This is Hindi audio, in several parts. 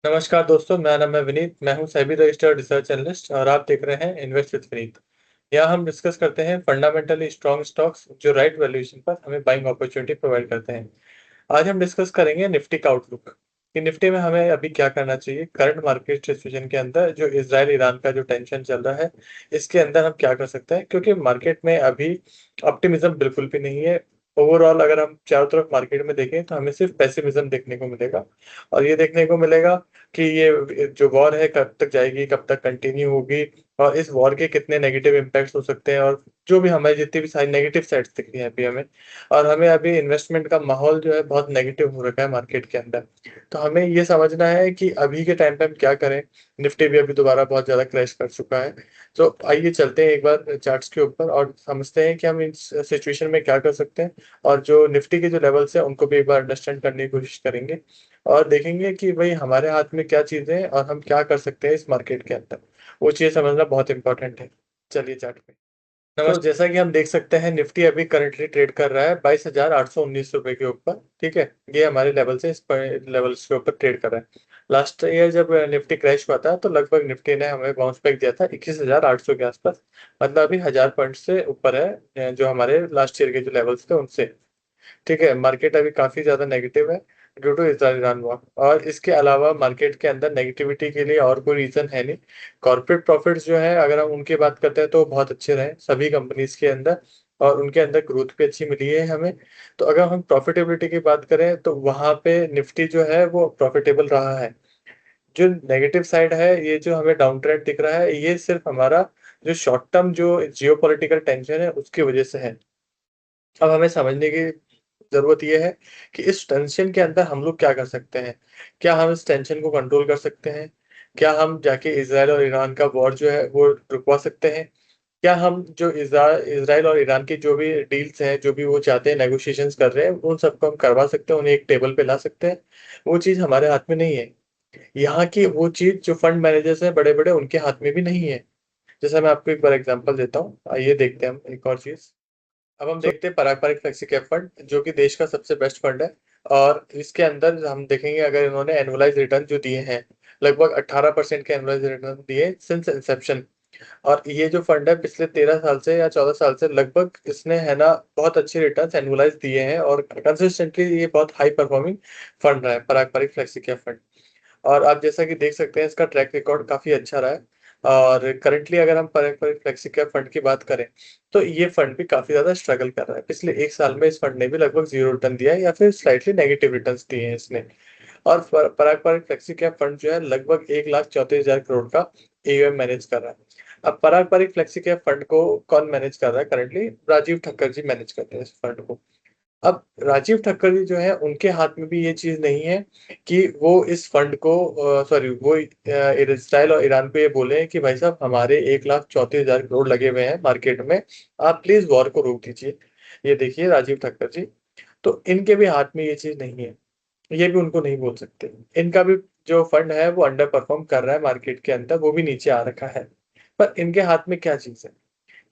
नमस्कार दोस्तों, मेरा नाम है विनीत। मैं हूं सेबी रजिस्टर्ड रिसर्च एनालिस्ट और आप देख रहे हैं इन्वेस्ट विद विनीत। यहाँ हम डिस्कस करते हैं फंडामेंटली स्ट्रॉन्ग स्टॉक्स जो राइट वैल्यूएशन पर हमें बाइंग अपॉर्चुनिटी प्रोवाइड करते हैं। आज हम डिस्कस करेंगे निफ्टी का आउटलुक कि निफ्टी में हमें अभी क्या करना चाहिए करंट मार्केट सिचुएशन के अंदर, जो इसराइल ईरान का जो टेंशन चल रहा है इसके अंदर हम क्या कर सकते हैं, क्योंकि मार्केट में अभी ऑप्टिमिज्म बिल्कुल भी नहीं है। ओवरऑल अगर हम चारों तरफ मार्केट में देखें तो हमें सिर्फ पेसिमिज्म देखने को मिलेगा। और ये देखने को मिलेगा कि ये जो वॉर है कब तक जाएगी, कब तक कंटिन्यू होगी, और इस वॉर के कितने नेगेटिव इम्पैक्ट्स हो सकते हैं, और जो भी हमारी जितनी भी सारी नेगेटिव साइड्स दिख रही है अभी हमें। और हमें अभी इन्वेस्टमेंट का माहौल जो है बहुत नेगेटिव हो रखा है मार्केट के अंदर। तो हमें ये समझना है कि अभी के टाइम पे हम क्या करें। निफ्टी भी अभी दोबारा बहुत ज्यादा क्रैश कर चुका है। तो आइए चलते हैं एक बार चार्ट्स के ऊपर और समझते हैं कि हम इस सिचुएशन में क्या कर सकते हैं। और जो निफ्टी के जो लेवल्स है उनको भी एक बार अंडरस्टैंड करने की कोशिश करेंगे और देखेंगे कि भाई हमारे हाथ में क्या चीजें हैं और हम क्या कर सकते हैं इस मार्केट के अंदर। वो चीज समझना बहुत इंपॉर्टेंट है। चलिए चार्ट पे। तो जैसा कि हम देख सकते हैं निफ्टी अभी करंटली ट्रेड कर रहा है 22,819 रुपए के ऊपर। ठीक है, ये हमारे लेवल से इस लेवल्स के ऊपर ट्रेड कर रहा है। लास्ट ईयर जब निफ्टी क्रैश हुआ था तो लगभग निफ्टी ने हमें बाउंस बैक दिया था 21,800 के आसपास। मतलब अभी 1000 पॉइंट से ऊपर है जो हमारे लास्ट ईयर के जो लेवल्स थे उनसे। ठीक है, मार्केट अभी काफी ज्यादा नेगेटिव है due to Israel Iran war. और इसके अलावा मार्केट के अंदर नेगेटिविटी के लिए और कोई रीजन है नहीं। कॉर्पोरेट प्रॉफिट्स जो है अगर हम उनकी बात करते हैं तो बहुत अच्छे रहे सभी कंपनीज के अंदर, और उनके अंदर ग्रोथ भी अच्छी मिली है हमें। तो अगर हम प्रॉफिटेबिलिटी की बात करें तो वहां पे निफ्टी जो है वो प्रॉफिटेबल रहा है। जो नेगेटिव साइड है, ये जो हमें डाउन ट्रेंड दिख रहा है, ये सिर्फ हमारा जो शॉर्ट टर्म जो जियो पॉलिटिकल टेंशन है उसकी वजह से है। अब हमें समझने की जरूरत यह है कि इस टेंशन के अंदर हम लोग क्या कर सकते हैं। क्या हम इस टेंशन को कंट्रोल कर सकते हैं? क्या हम जाके इसराइल और ईरान का वॉर जो है वो रुकवा सकते हैं? क्या हम जो इसराइल और ईरान की जो भी डील्स हैं, जो भी वो चाहते हैं, नेगोशिएशंस कर रहे हैं, उन सबको हम करवा सकते हैं, उन्हें एक टेबल पे ला सकते हैं? वो चीज हमारे हाथ में नहीं है। यहाँ की वो चीज जो फंड मैनेजर्स हैं बड़े बड़े, उनके हाथ में भी नहीं है। जैसा मैं आपको एक बार एग्जांपल देता हूँ, आइए देखते हैं हम एक और चीज। अब हम देखते हैं पारंपरिक फ्लेक्सी कैप फंड, जो कि देश का सबसे बेस्ट फंड है। और इसके अंदर हम देखेंगे अगर इन्होंने एनुअलाइज रिटर्न जो दिए हैं, लगभग 18% के एनुअलाइज रिटर्न दिए सिंस इंसेप्शन। और ये जो फंड है पिछले 13 साल से या 14 साल से लगभग इसने है ना बहुत अच्छे रिटर्न एनुअलाइज दिए हैं, और कंसिस्टेंटली ये बहुत हाई परफॉर्मिंग फंड रहा है पारंपरिक फ्लेक्सी कैप फंड। और आप जैसा कि देख सकते हैं इसका ट्रैक रिकॉर्ड काफी अच्छा रहा है। और करंटली अगर हम पारंपरिक फ्लेक्सी कैप फंड की बात करें तो ये फंड भी काफी ज्यादा स्ट्रगल कर रहा है। पिछले एक साल में इस फंड ने भी लगभग जीरो रिटर्न दिया है या फिर स्लाइटली नेगेटिव रिटर्न्स दिए हैं इसने। और पारंपरिक फ्लेक्सी कैप फंड जो है लगभग 1,34,000 करोड़ का एयूएम मैनेज कर रहा है। अब पारंपरिक फ्लेक्सी कैप फंड को कौन मैनेज कर रहा है करंटली? राजीव ठक्कर जी मैनेज करते हैं इस फंड को। अब राजीव ठक्कर जी जो है उनके हाथ में भी ये चीज नहीं है कि वो इस फंड को, सॉरी, वो इसराइल और ईरान को ये बोले कि भाई साहब हमारे 1,34,000 करोड़ लगे हुए हैं मार्केट में, आप प्लीज वॉर को रोक दीजिए। ये देखिए राजीव ठक्कर जी, तो इनके भी हाथ में ये चीज नहीं है। ये भी उनको नहीं बोल सकते। इनका भी जो फंड है वो अंडर परफॉर्म कर रहा है मार्केट के अंदर, वो भी नीचे आ रखा है। पर इनके हाथ में क्या चीज है?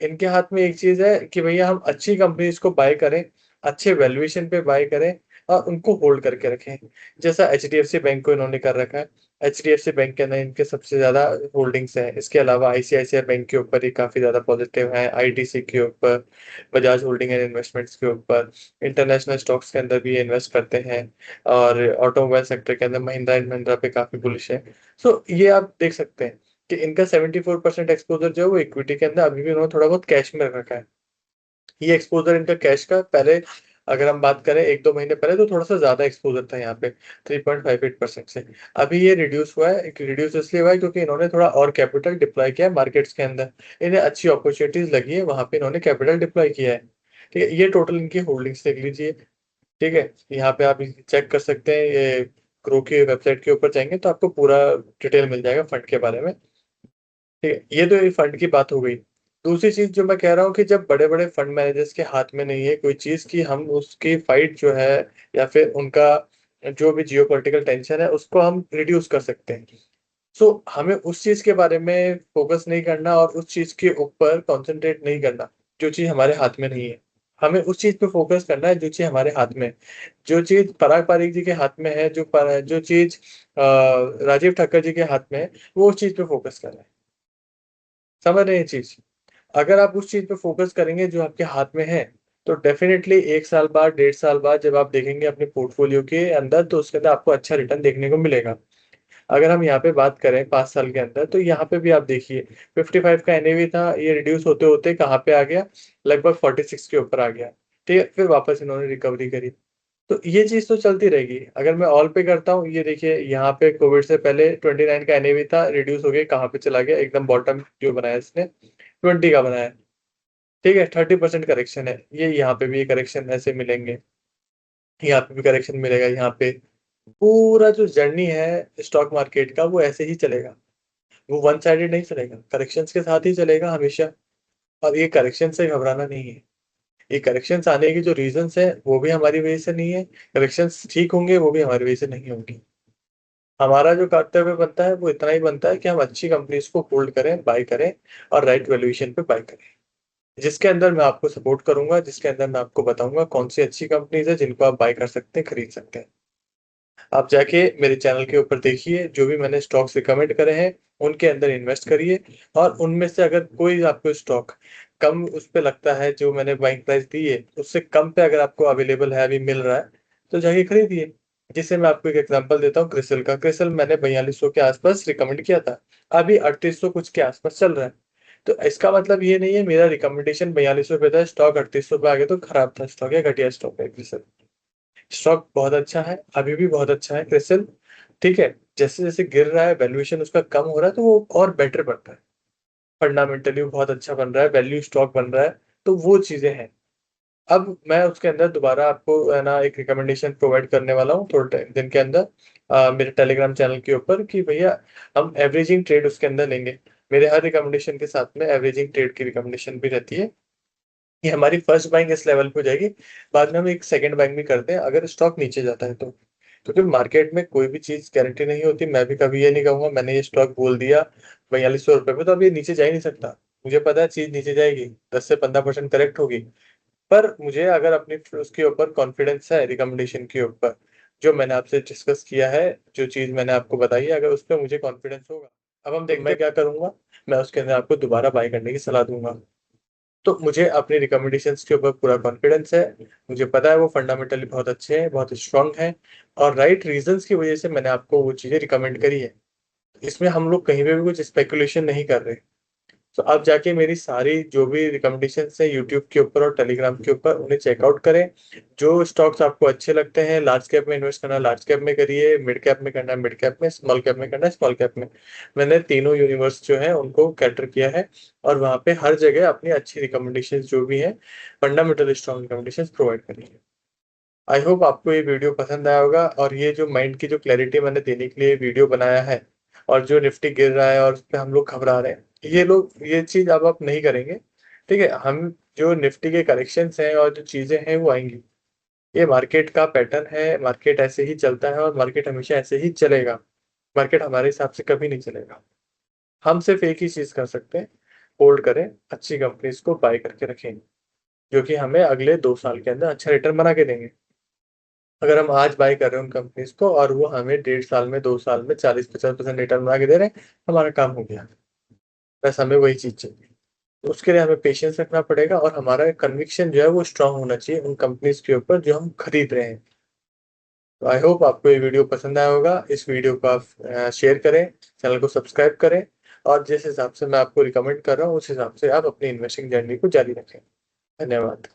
इनके हाथ में एक चीज है कि भैया हम अच्छी कंपनीज को बाय करें, अच्छे वैल्यूएशन पे बाय करें और उनको होल्ड करके रखें। जैसा एचडीएफसी बैंक को इन्होंने कर रखा है। एचडीएफसी बैंक के अंदर इनके सबसे ज्यादा होल्डिंग्स हैं। इसके अलावा आईसीआईसीआई बैंक के ऊपर ही काफी ज्यादा पॉजिटिव है, आईटीसी के ऊपर, बजाज होल्डिंग एंड इन्वेस्टमेंट्स के ऊपर, इंटरनेशनल स्टॉक्स के अंदर भी ये इन्वेस्ट करते हैं। और ऑटोमोबाइल सेक्टर के अंदर महिंद्रा एंड महिंद्रा पे काफी बुलिश है। सो ये आप देख सकते हैं कि इनका 74% एक्सपोजर जो है वो इक्विटी के अंदर, अभी भी उन्होंने थोड़ा बहुत कैश में रखा है। ये एक्सपोजर इनका कैश का पहले, अगर हम बात करें एक दो महीने पहले, तो थोड़ा सा ज्यादा एक्सपोजर था यहाँ पे 3.58% से। अभी ये रिड्यूस हुआ है, रिड्यूस इसलिए हुआ है क्योंकि इन्होंने थोड़ा और कैपिटल डिप्लॉय किया है मार्केट्स के अंदर। इन्हें अच्छी अपॉर्चुनिटीज लगी है, वहां पे इन्होंने कैपिटल डिप्लॉय किया है। ठीक है, ये टोटल इनकी होल्डिंग्स देख लीजिए। ठीक है, यहाँ पे आप चेक कर सकते हैं, ये ग्रो की वेबसाइट के ऊपर जाएंगे तो आपको पूरा डिटेल मिल जाएगा फंड के बारे में। ठीक है, ये तो ये फंड की बात हो गई। दूसरी चीज जो मैं कह रहा हूँ कि जब बड़े बड़े फंड मैनेजर्स के हाथ में नहीं है कोई चीज की हम उसकी फाइट जो है, या फिर उनका जो भी जियो पॉलिटिकल टेंशन है उसको हम रिड्यूस कर सकते हैं। सो हमें उस चीज के बारे में फोकस नहीं करना और उस चीज के ऊपर कंसंट्रेट नहीं करना जो चीज हमारे हाथ में नहीं है। हमें उस चीज पे फोकस करना है जो चीज हमारे हाथ में है। जो चीज पराग पारिक जी के हाथ में है, जो चीज राजीव ठक्कर जी के हाथ में है, वो उस चीज पे फोकस करना है। समझ रहे हैं ये चीज? अगर आप उस चीज पे फोकस करेंगे जो आपके हाथ में है, तो डेफिनेटली 1 साल बाद, 1.5 साल बाद जब आप देखेंगे अपने पोर्टफोलियो के अंदर, तो उसके अंदर आपको अच्छा रिटर्न देखने को मिलेगा। अगर हम यहाँ पे बात करें 5 साल के अंदर, तो यहाँ पे भी आप देखिए 55 का एनएवी था, ये रिड्यूस होते होते कहाँ पे आ गया, लगभग 46 के ऊपर आ गया। ठीक है, फिर वापस इन्होंने रिकवरी करी। तो ये चीज तो चलती रहेगी। अगर मैं ऑल पे करता हूँ, ये देखिए यहाँ पे कोविड से पहले 29 का एनएवी था, रिड्यूस हो गया, कहाँ पे चला गया, एकदम बॉटम जो बनाया इसने 20 का बनाया। ठीक है, 30% करेक्शन है, ये यहाँ पे भी करेक्शन ऐसे मिलेंगे, यहाँ पे भी करेक्शन मिलेगा। यहाँ पे पूरा जो जर्नी है स्टॉक मार्केट का, वो ऐसे ही चलेगा। वो वन साइडेड नहीं चलेगा, करेक्शंस के साथ ही चलेगा हमेशा। और ये करेक्शन से घबराना नहीं है। ये करेक्शंस आने की जो रीजंस है, वो भी हमारी वजह से नहीं है। करेक्शंस ठीक होंगे, वो भी हमारी वजह से नहीं होंगे। हमारा जो कर्तव्य बनता है वो इतना ही बनता है कि हम अच्छी कंपनीज को होल्ड करें, बाय करें, और राइट वैल्यूएशन पे बाय करें। जिसके अंदर मैं आपको सपोर्ट करूंगा, जिसके अंदर मैं आपको बताऊंगा कौन सी अच्छी कंपनीज है जिनको आप बाय कर सकते हैं, खरीद सकते हैं। आप जाके मेरे चैनल के ऊपर देखिए, जो भी मैंने स्टॉक्स रिकमेंड करे हैं, उनके अंदर इन्वेस्ट करिए। और उनमें से अगर कोई आपको स्टॉक कम उस पे लगता है, जो मैंने बाइंग प्राइस दी है उससे कम पे अगर आपको अवेलेबल है, अभी मिल रहा है, तो जाके खरीदिए। जिससे मैं आपको एक एग्जांपल देता हूँ, क्रिसिल का। क्रिसिल मैंने 4200 के आसपास रिकमेंड किया था, अभी 3800 कुछ के आसपास चल रहा है। तो इसका मतलब ये नहीं है मेरा रिकमेंडेशन 4200 पे था, स्टॉक 3800 पे आ गया तो खराब था स्टॉक या घटिया स्टॉक है क्रिसिल। स्टॉक बहुत अच्छा है, अभी भी बहुत अच्छा है क्रिसिल। ठीक है, जैसे जैसे गिर रहा है, वैल्यूएशन उसका कम हो रहा है, तो वो और बेटर बन रहा है। फंडामेंटली वो बहुत अच्छा बन रहा है, वैल्यू स्टॉक बन रहा है। तो वो चीजें हैं। अब मैं उसके अंदर दोबारा आपको है ना एक रिकमेंडेशन प्रोवाइड करने वाला हूँ थोड़े दिन के अंदर, मेरे टेलीग्राम चैनल के ऊपर, कि भैया हम एवरेजिंग ट्रेड उसके अंदर लेंगे। मेरे हर रिकमेंडेशन के साथ में एवरेजिंग ट्रेड की रिकमेंडेशन भी रहती है। ये हमारी फर्स्ट बाइंग इस लेवल पे हो जाएगी। बाद में हम एक सेकंड बाइंग भी करते हैं अगर स्टॉक नीचे जाता है तो। क्योंकि मार्केट में कोई भी चीज गारंटी नहीं होती। मैं भी कभी ये नहीं कहूंगा मैंने ये स्टॉक बोल दिया 4200 रुपए पे तो अब ये नीचे जा ही नहीं सकता। मुझे पता है चीज नीचे जाएगी, 10 से 15% करेक्ट होगी। पर मुझे अगर अपनी उसके ऊपर कॉन्फिडेंस है, रिकमेंडेशन के ऊपर, जो मैंने आपसे डिस्कस किया है, जो चीज मैंने आपको बताई है, अगर उस पर मुझे कॉन्फिडेंस होगा, अब हम देखते मैं क्या करूंगा, मैं उसके अंदर आपको दोबारा बाय करने की सलाह दूंगा। तो मुझे अपनी रिकमेंडेशंस के ऊपर पूरा कॉन्फिडेंस है। मुझे पता है वो फंडामेंटली बहुत अच्छे हैं, बहुत स्ट्रांग हैं। और राइट रीजंस की वजह से मैंने आपको वो चीजें रिकमेंड करी है। इसमें हम लोग कहीं पे भी कुछ स्पेकुलेशन नहीं कर रहे। तो आप जाके मेरी सारी जो भी रिकमेंडेशन है यूट्यूब के ऊपर और टेलीग्राम के ऊपर, उन्हें चेकआउट करें। जो स्टॉक्स आपको अच्छे लगते हैं, लार्ज कैप में इन्वेस्ट करना लार्ज कैप में करिए, मिड कैप में करना मिड कैप में, स्मॉल कैप में करना स्मॉल कैप में। मैंने तीनों यूनिवर्स जो है उनको कैटर किया है। और वहाँ पे हर जगह अपनी अच्छी रिकमेंडेशन जो भी है, फंडामेंटल स्ट्रॉन्ग रिकमेंडेशन प्रोवाइड करी है। आई होप आपको ये वीडियो पसंद आया होगा, और ये जो माइंड की जो क्लैरिटी मैंने देने के लिए वीडियो बनाया है, और जो निफ्टी गिर रहा है और उस पर हम लोग घबरा रहे हैं, ये चीज अब आप नहीं करेंगे। ठीक है, हम जो निफ्टी के करेक्शंस हैं और जो चीजें हैं वो आएंगी। ये मार्केट का पैटर्न है, मार्केट ऐसे ही चलता है और मार्केट हमेशा ऐसे ही चलेगा। मार्केट हमारे हिसाब से कभी नहीं चलेगा। हम सिर्फ एक ही चीज कर सकते हैं, होल्ड करें, अच्छी कंपनीज को बाय करके रखें, जो कि हमें अगले 2 साल के अंदर अच्छा रिटर्न बना के देंगे। अगर हम आज बाय कर रहे हैं उन कंपनीज को और वो हमें 1.5 साल में, 2 साल में 40-50% रिटर्न बना के दे रहे हैं, हमारा काम हो गया। बस हमें वही चीज चाहिए। तो उसके लिए हमें पेशेंस रखना पड़ेगा, और हमारा कन्विक्शन जो है वो स्ट्रांग होना चाहिए उन कंपनीज के ऊपर जो हम खरीद रहे हैं। तो आई होप आपको ये वीडियो पसंद आया होगा। इस वीडियो को आप शेयर करें, चैनल को सब्सक्राइब करें, और जिस हिसाब से मैं आपको रिकमेंड कर रहा हूँ उस हिसाब से आप अपनी इन्वेस्टिंग जर्नी को जारी रखें। धन्यवाद।